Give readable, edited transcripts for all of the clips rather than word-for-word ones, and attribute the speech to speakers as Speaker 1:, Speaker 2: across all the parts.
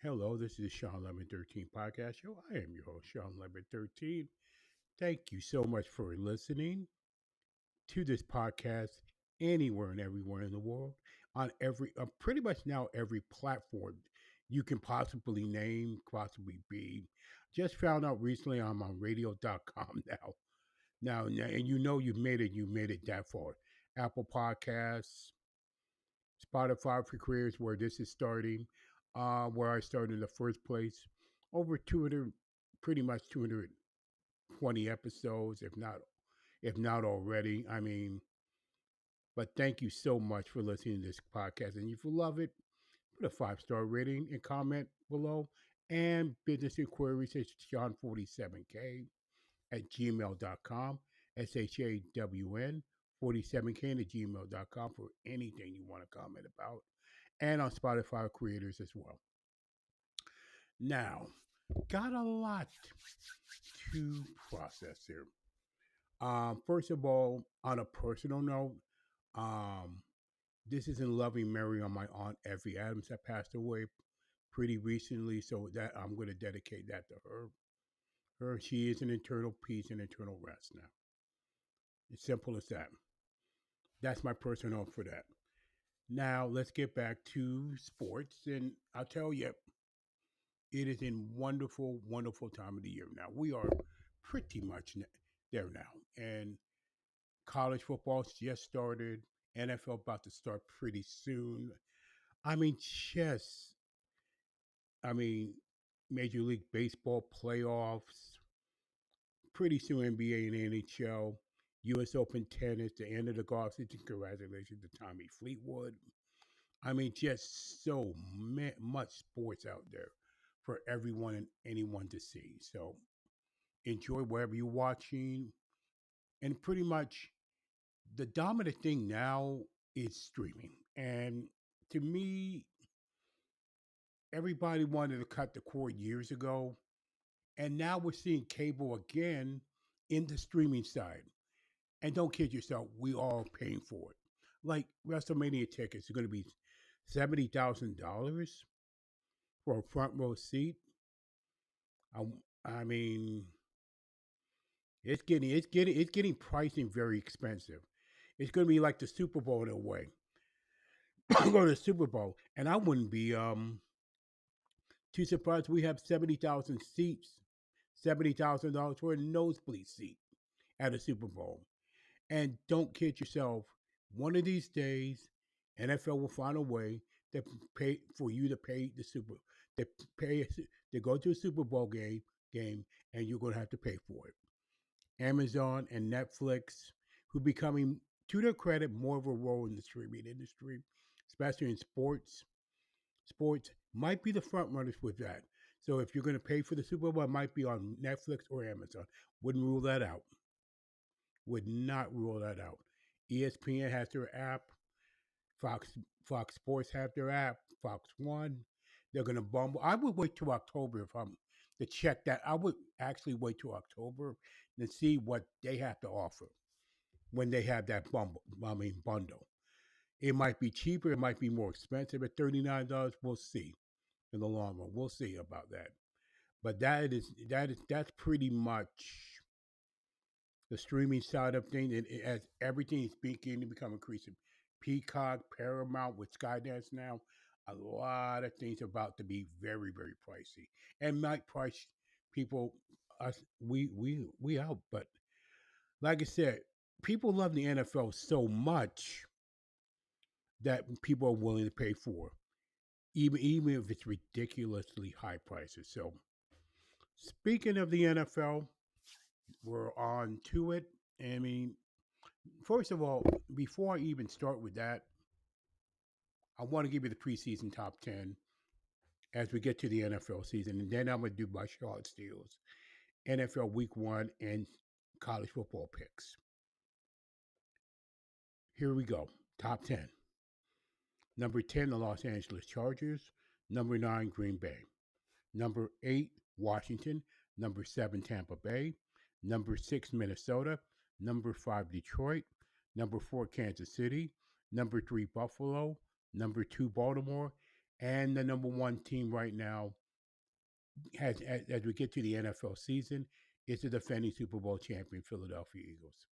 Speaker 1: Hello, this is the Shawn1113 podcast show. I am your host, Shawn1113. Thank you so much for listening to this podcast anywhere and everywhere in the world on pretty much now every platform you can possibly name, possibly be. Just found out recently I'm on radio.com now. And you made it that far. Apple Podcasts, Spotify for careers where this is starting, where I started in the first place. Over 200, pretty much 220 episodes, if not already. I mean, but thank you so much for listening to this podcast. And if you love it, put a 5-star rating and comment below. And business inquiries at Shawn47K at gmail.com. SHAWN 47K at gmail.com for anything you want to comment about. And on Spotify creators as well. Now, got a lot to process here. First of all, on a personal note, um, this is in loving memory on my aunt Effie Adams that passed away pretty recently. So that I'm going to dedicate that to her. She is an eternal peace and eternal rest now. As simple as that. That's my personal note for that. Now let's get back to sports, and I'll tell you, it is in wonderful, wonderful time of the year now. We are pretty much there now, and college football's just started. NFL about to start pretty soon. I mean, chess. I mean, Major League Baseball playoffs. Pretty soon, NBA and NHL. U.S. Open tennis. The end of the golf season. Congratulations to Tommy Fleetwood. I mean, just so much sports out there for everyone and anyone to see. So enjoy wherever you're watching. And pretty much the dominant thing now is streaming. And to me, everybody wanted to cut the cord years ago. And now we're seeing cable again in the streaming side. And don't kid yourself, we all paying for it. Like WrestleMania tickets are going to be $70,000 for a front row seat. I, I mean, it's getting pricing very expensive. It's going to be like the Super Bowl in a way. I'm going to the Super Bowl, and I wouldn't be too surprised. We have 70,000 seats, $70,000 for a nosebleed seat at a Super Bowl. And don't kid yourself. One of these days, NFL will find a way to pay for you to pay the Super to pay to go to a Super Bowl game, and you're going to have to pay for it. Amazon and Netflix, who becoming, to their credit, more of a role in the streaming industry, especially in sports. Sports might be the front runners with that. So if you're going to pay for the Super Bowl, it might be on Netflix or Amazon. Wouldn't rule that out. Would not rule that out. ESPN has their app. Fox Fox Sports have their app. Fox One. They're going to bumble. I would wait till October if I'm to check that. I would actually wait till October and see what they have to offer when they have that bundle. It might be cheaper. It might be more expensive at $39. We'll see in the long run. We'll see about that. But that's pretty much the streaming side of things. And as everything is beginning to become increasing, Peacock, Paramount with Skydance now, a lot of things are about to be very, very pricey and might price people us we out. But like I said, people love the NFL so much that people are willing to pay for, even if it's ridiculously high prices. So speaking of the NFL, we're on to it. I mean, first of all, before I even start with that, I want to give you the preseason top 10 as we get to the NFL season. And then I'm going to do my Charlotte Steelers, NFL Week 1, and college football picks. Here we go. Top 10. Number 10, the Los Angeles Chargers. Number 9, Green Bay. Number 8, Washington. Number 7, Tampa Bay. Number 6, Minnesota. Number 5, Detroit. Number 4, Kansas City. Number 3, Buffalo. Number 2, Baltimore. And the number one team right now has, as we get to the NFL season, is the defending Super Bowl champion Philadelphia Eagles.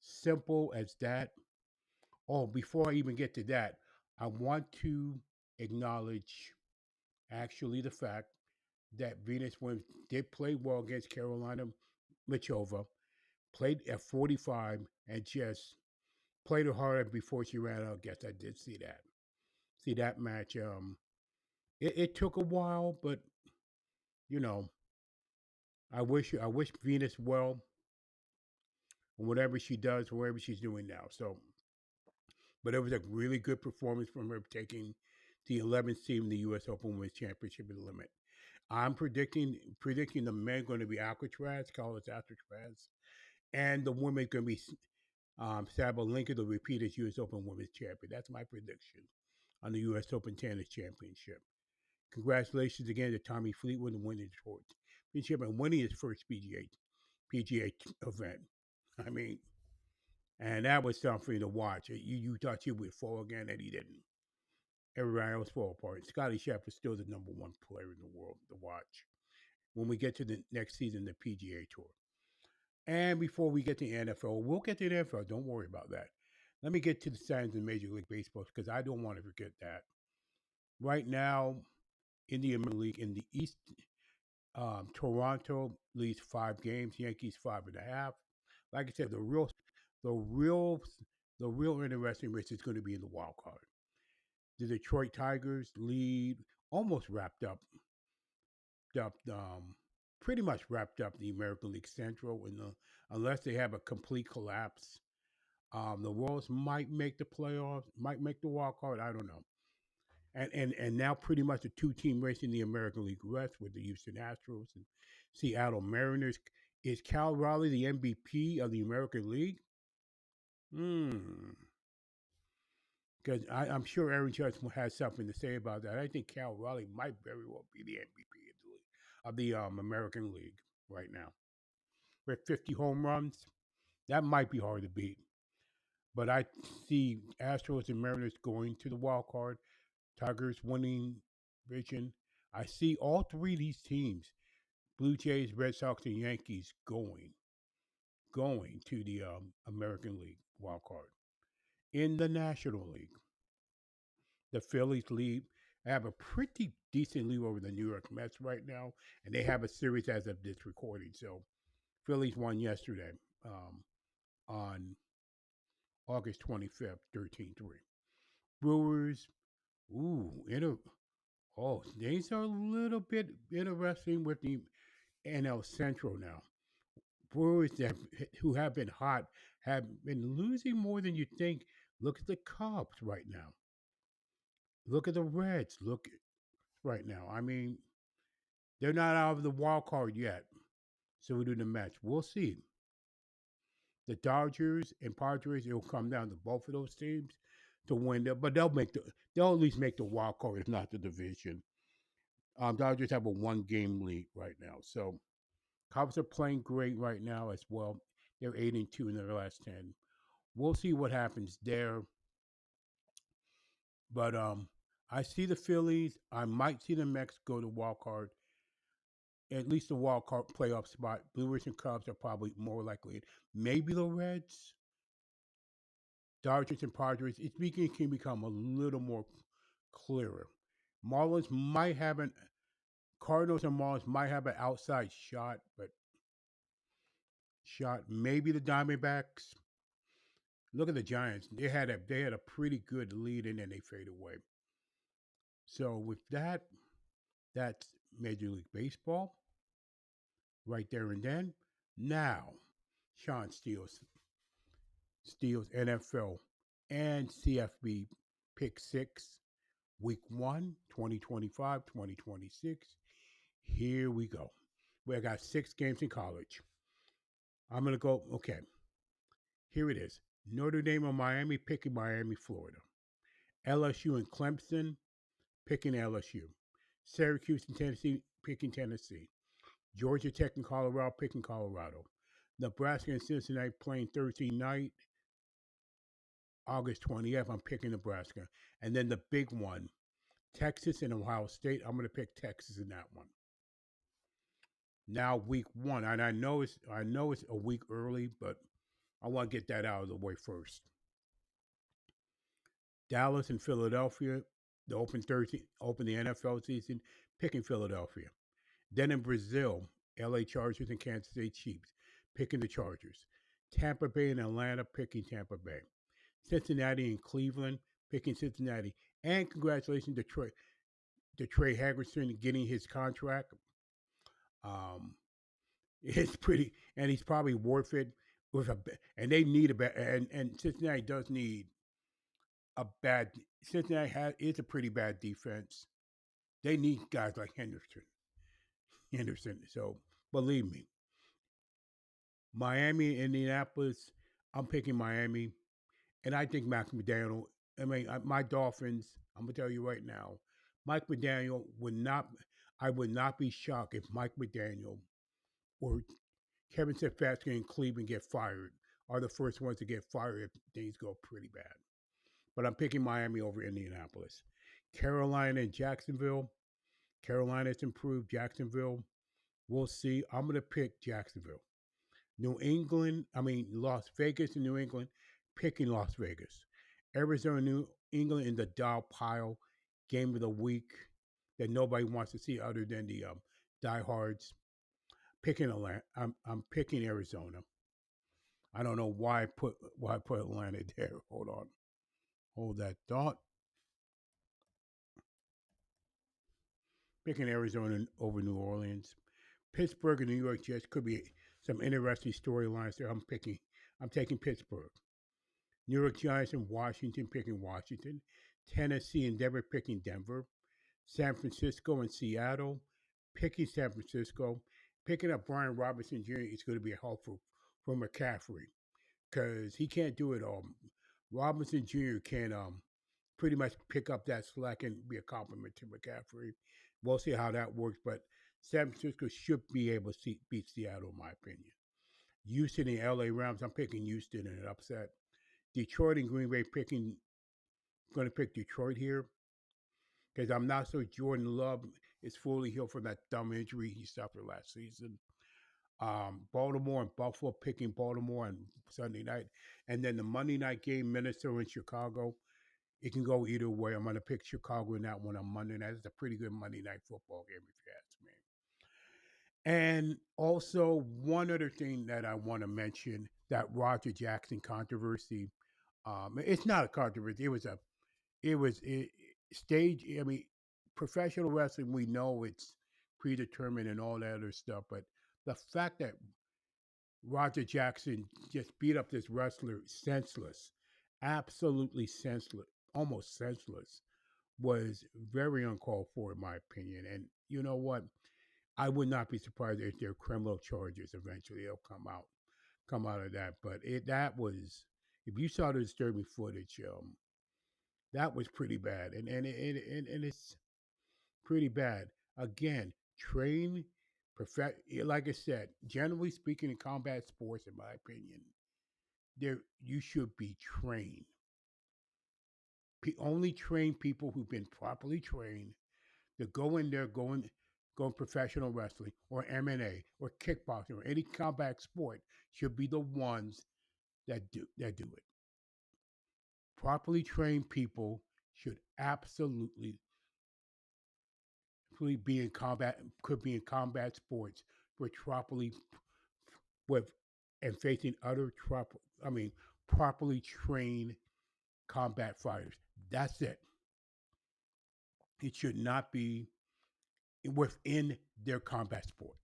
Speaker 1: Simple as that. Oh, before I even get to that, I want to acknowledge actually the fact that Venus Williams did play well against Carolina Machova, played at 45 and just played her harder before she ran out. I guess I did see that. See that match. It took a while, but you know, I wish Venus well whatever she does, wherever she's doing now. So, but it was a really good performance from her taking the 11th seed in the U.S. Open Women's Championship at the limit. I'm predicting the men going to be Alcatraz, Carlos Alcatraz, and the women going to be Sabalenka to repeat as U.S. Open Women's Champion. That's my prediction on the U.S. Open Tennis Championship. Congratulations again to Tommy Fleetwood on winning the championship and winning his first PGA event. I mean, and that was something to watch. You thought he would fall again, and he didn't. Everybody else fall apart. Scotty Scheffler's still the number one player in the world to watch when we get to the next season, the PGA Tour. And before we get to the NFL, we'll get to the NFL. Don't worry about that. Let me get to the signs in Major League Baseball because I don't want to forget that. Right now, in the American League, in the East, Toronto leads 5 games, Yankees 5.5. Like I said, the real, the real interesting race is going to be in the wild card. The Detroit Tigers lead, almost up, pretty much wrapped up the American League Central. Unless they have a complete collapse, the Royals might make the playoffs, might make the wild card. I don't know. And now pretty much a two-team race in the American League West with the Houston Astros and Seattle Mariners. Is Cal Raleigh the MVP of the American League? Hmm. Because I'm sure Aaron Judge has something to say about that. I think Cal Raleigh might very well be the MVP of the American League right now. With 50 home runs, that might be hard to beat. But I see Astros and Mariners going to the wild card, Tigers winning division. I see all three of these teams, Blue Jays, Red Sox, and Yankees, going to the American League wild card. In the National League, the Phillies lead have a pretty decent lead over the New York Mets right now, and they have a series as of this recording. So Phillies won yesterday on August 25th, 13-3. Brewers, ooh, things are a little bit interesting with the NL Central now. Brewers who have been hot have been losing more than you think. Look at the Cubs right now. Look at the Reds. Look right now. I mean, they're not out of the wild card yet. So we do the match. We'll see. The Dodgers and Padres, it will come down to both of those teams to win them, but they'll at least make the wild card, if not the division. Dodgers have a 1 game lead right now. So Cubs are playing great right now as well. They're 8-2 in their last 10. We'll see what happens there. But I see the Phillies. I might see the Mets go to wild card, at least the wild card playoff spot. Brewers and Cubs are probably more likely. Maybe the Reds, Dodgers, and Padres. Can become a little more clearer. Marlins might have an Cardinals and Marlins might have an outside shot. Maybe the Diamondbacks. Look at the Giants. They had a pretty good lead and then they fade away. So with that, that's Major League Baseball right there and then. Now, Shawn steals NFL and CFB Pick 6, Week 1, 2025, 2026. Here we go. We got 6 games in college. I'm going to go, okay, here it is. Notre Dame and Miami picking Miami, Florida. LSU and Clemson picking LSU. Syracuse and Tennessee picking Tennessee. Georgia Tech and Colorado picking Colorado. Nebraska and Cincinnati playing Thursday night, August 20th. I'm picking Nebraska. And then the big one, Texas and Ohio State. I'm going to pick Texas in that one. Now week one, and I know it's a week early, but I want to get that out of the way first. Dallas and Philadelphia, the open the NFL season, picking Philadelphia. Then in Brazil, LA Chargers and Kansas City Chiefs, picking the Chargers. Tampa Bay and Atlanta, picking Tampa Bay. Cincinnati and Cleveland, picking Cincinnati. And congratulations to Trey Hagerson getting his contract. Um, it's pretty, and he's probably worth it. And they need and Cincinnati does need a bad. Is a pretty bad defense. They need guys like Henderson. So believe me, Miami, Indianapolis. I'm picking Miami, and I think Max McDaniel. My Dolphins. I'm gonna tell you right now, Mike McDaniel would not. I would not be shocked if Mike McDaniel or Kevin Stefanski in Cleveland get fired. Are the first ones to get fired if things go pretty bad. But I'm picking Miami over Indianapolis. Carolina and Jacksonville. Carolina's improved. Jacksonville. We'll see. I'm gonna pick Jacksonville. Las Vegas and New England, picking Las Vegas. Arizona, New England in the Dow pile, game of the week that nobody wants to see other than the diehards. Picking Atlanta. I'm picking Arizona. I don't know why I put Atlanta there. Hold on, hold that thought. Picking Arizona over New Orleans. Pittsburgh and New York Jets could be some interesting storylines there. I'm taking Pittsburgh. New York Giants and Washington picking Washington. Tennessee and Denver picking Denver. San Francisco and Seattle picking San Francisco. Picking up Brian Robinson Jr. is going to be helpful for McCaffrey because he can't do it all. Robinson Jr. can pretty much pick up that slack and be a compliment to McCaffrey. We'll see how that works, but San Francisco should be able to beat Seattle, in my opinion. Houston and LA Rams, I'm picking Houston in an upset. Detroit and Green Bay going to pick Detroit here because I'm not so Jordan Love is fully healed from that thumb injury he suffered last season. Baltimore and Buffalo picking Baltimore on Sunday night. And then the Monday night game, Minnesota and Chicago. It can go either way. I'm going to pick Chicago in that one on Monday night. It's a pretty good Monday night football game, if you ask me. And also, one other thing that I want to mention that Roger Jackson controversy. It's not a controversy. It was stage. Professional wrestling. We know it's predetermined and all that other stuff, but the fact that Roger Jackson just beat up this wrestler senseless, absolutely senseless, almost senseless, was very uncalled for, in my opinion. And you know what? I would not be surprised if there are criminal charges eventually. They'll come out of that. But that was, if you saw the disturbing footage, that was pretty bad, and it's pretty bad. Again, train, perfect. Like I said, generally speaking, in combat sports, in my opinion, there you should be trained. Only train people who've been properly trained to go in there, going professional wrestling or MMA or kickboxing or any combat sport should be the ones that do it. Properly trained people should absolutely be in combat, could be in combat sports with properly with and facing other properly trained combat fighters. That's it. It should not be within their combat sport.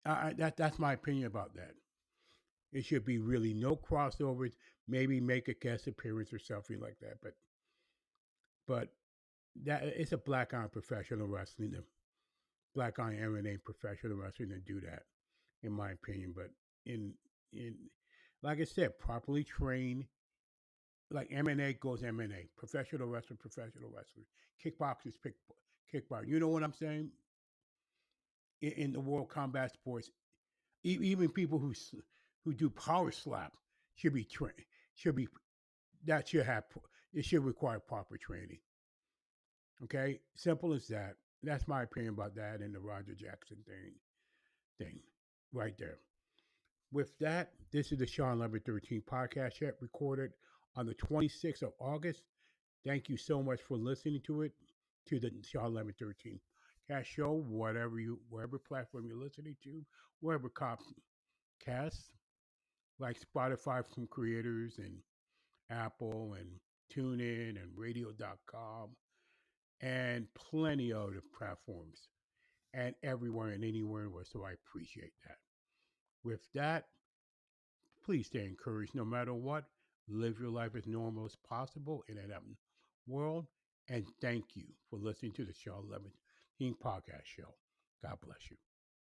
Speaker 1: That's my opinion about that. It should be really no crossovers. Maybe make a guest appearance or something like that. But that it's a black eye professional wrestling, the black eye MMA professional wrestling to do that, in my opinion. But in like I said, properly trained. Like MMA goes MMA, professional wrestler, kickboxers, kickboxer. You know what I'm saying? In the world combat sports, even people who do power slap should be trained. Should be that should have it should require proper training. Okay, simple as that. That's my opinion about that and the Roger Jackson thing, right there. With that, this is the Shawn1113 podcast chat recorded on the 26th of August. Thank you so much for listening to it, to the Shawn1113 cast show, wherever platform you're listening to, wherever casts, like Spotify from creators and Apple and TuneIn and Radio.com and plenty of other platforms and everywhere and anywhere. So I appreciate that. With that, please stay encouraged no matter what. Live your life as normal as possible in an world. And thank you for listening to the Shawn 11 King Podcast Show. God bless you.